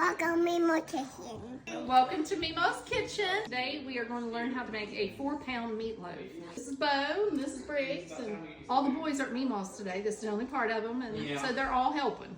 Welcome to my kitchen. Welcome to Meatloaf's kitchen. Today we are going to learn how to make a 4-pound meatloaf. This is Bo and this is Briggs, and all the boys are at Meatloaf's today. This is the only part of them, and so they're all helping.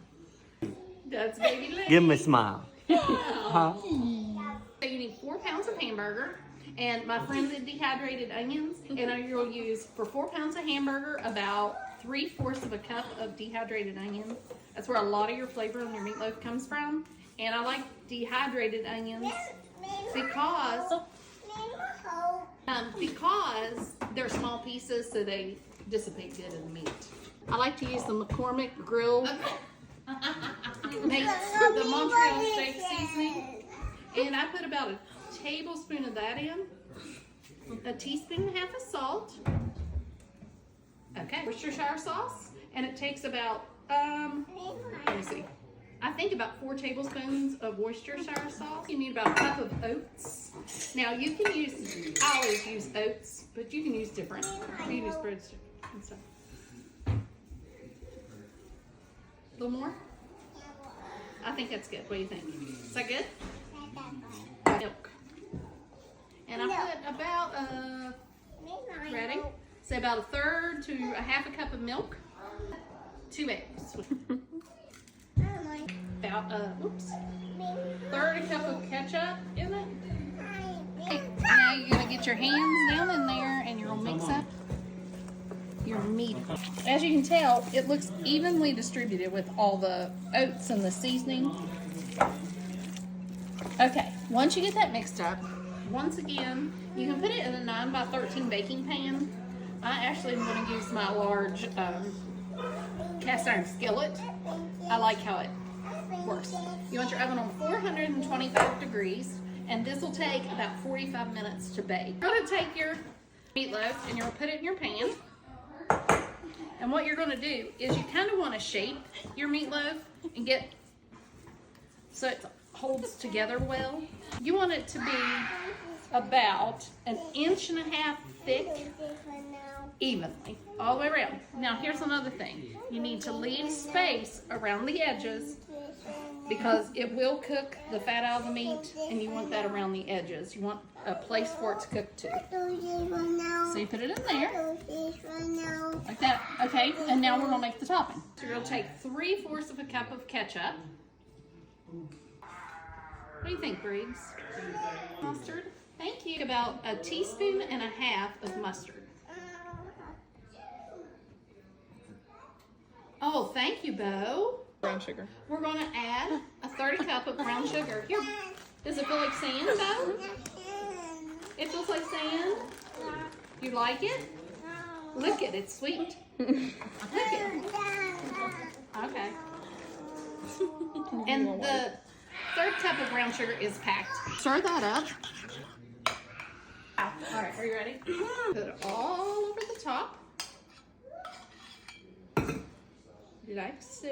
That's baby Lee. Give me a smile. Huh? So you need 4 pounds of hamburger, and my friend did dehydrated onions, and you'll use for 4 pounds of hamburger about 3/4 of a cup of dehydrated onions. That's where a lot of your flavor on your meatloaf comes from. And I like dehydrated onions because they're small pieces, so they dissipate good in the meat. I like to use the McCormick Grill makes the Montreal steak seasoning, and I put about a tablespoon of that in, a teaspoon and a half of salt, okay, Worcestershire sauce, and it takes about let me see, I think about 4 tablespoons of Worcestershire sauce. You need about a cup of oats. Now you can use, I always use oats, but you can use different. You can use breadsticks and stuff. A little more? I think that's good. What do you think? Is that good? Milk. And I put about ready? Say about 1/3 to a 1/2 cup of milk. 2 eggs. About 1/3 cup of ketchup in it. Okay, now you're gonna get your hands down in there and you're gonna mix up your meat. As you can tell, it looks evenly distributed with all the oats and the seasoning. Okay, once you get that mixed up, once again, you can put it in a 9x13 baking pan. I actually am gonna use my large cast iron skillet. I like how it works. You want your oven on 425 degrees, and this will take about 45 minutes to bake. You're going to take your meatloaf and you're going to put it in your pan. And what you're going to do is you kind of want to shape your meatloaf and get so it holds together well. You want it to be about 1.5 inches thick, evenly, all the way around. Now here's another thing. You need to leave space around the edges because it will cook the fat out of the meat, and you want that around the edges. You want a place for it to cook to. So you put it in there, like that. Okay, and now we're gonna make the topping. So you're gonna take 3/4 of a cup of ketchup. What do you think, Briggs? Mustard? Thank you. About 1.5 teaspoons of mustard. Oh, thank you, Bo. Brown sugar. We're going to add 1/3 cup of brown sugar. Here. Does it feel like sand, Bo? It feels like sand? You like it? Lick it. It's sweet. Lick it. Okay. And the 1/3 cup of brown sugar is packed. Stir that up. All right, are you ready? Put it all over the top. Like so.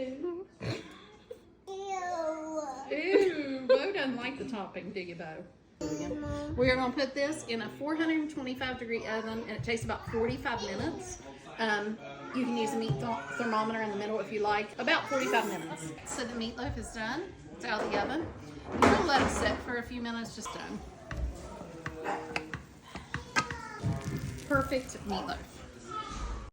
Ew, Bo doesn't like the topping, do you, Bo? We are going to put this in a 425-degree oven, and it takes about 45 minutes. You can use a meat thermometer in the middle if you like. About 45 minutes. So the meatloaf is done. It's out of the oven. We're going to let it sit for a few minutes, just done. Perfect meatloaf.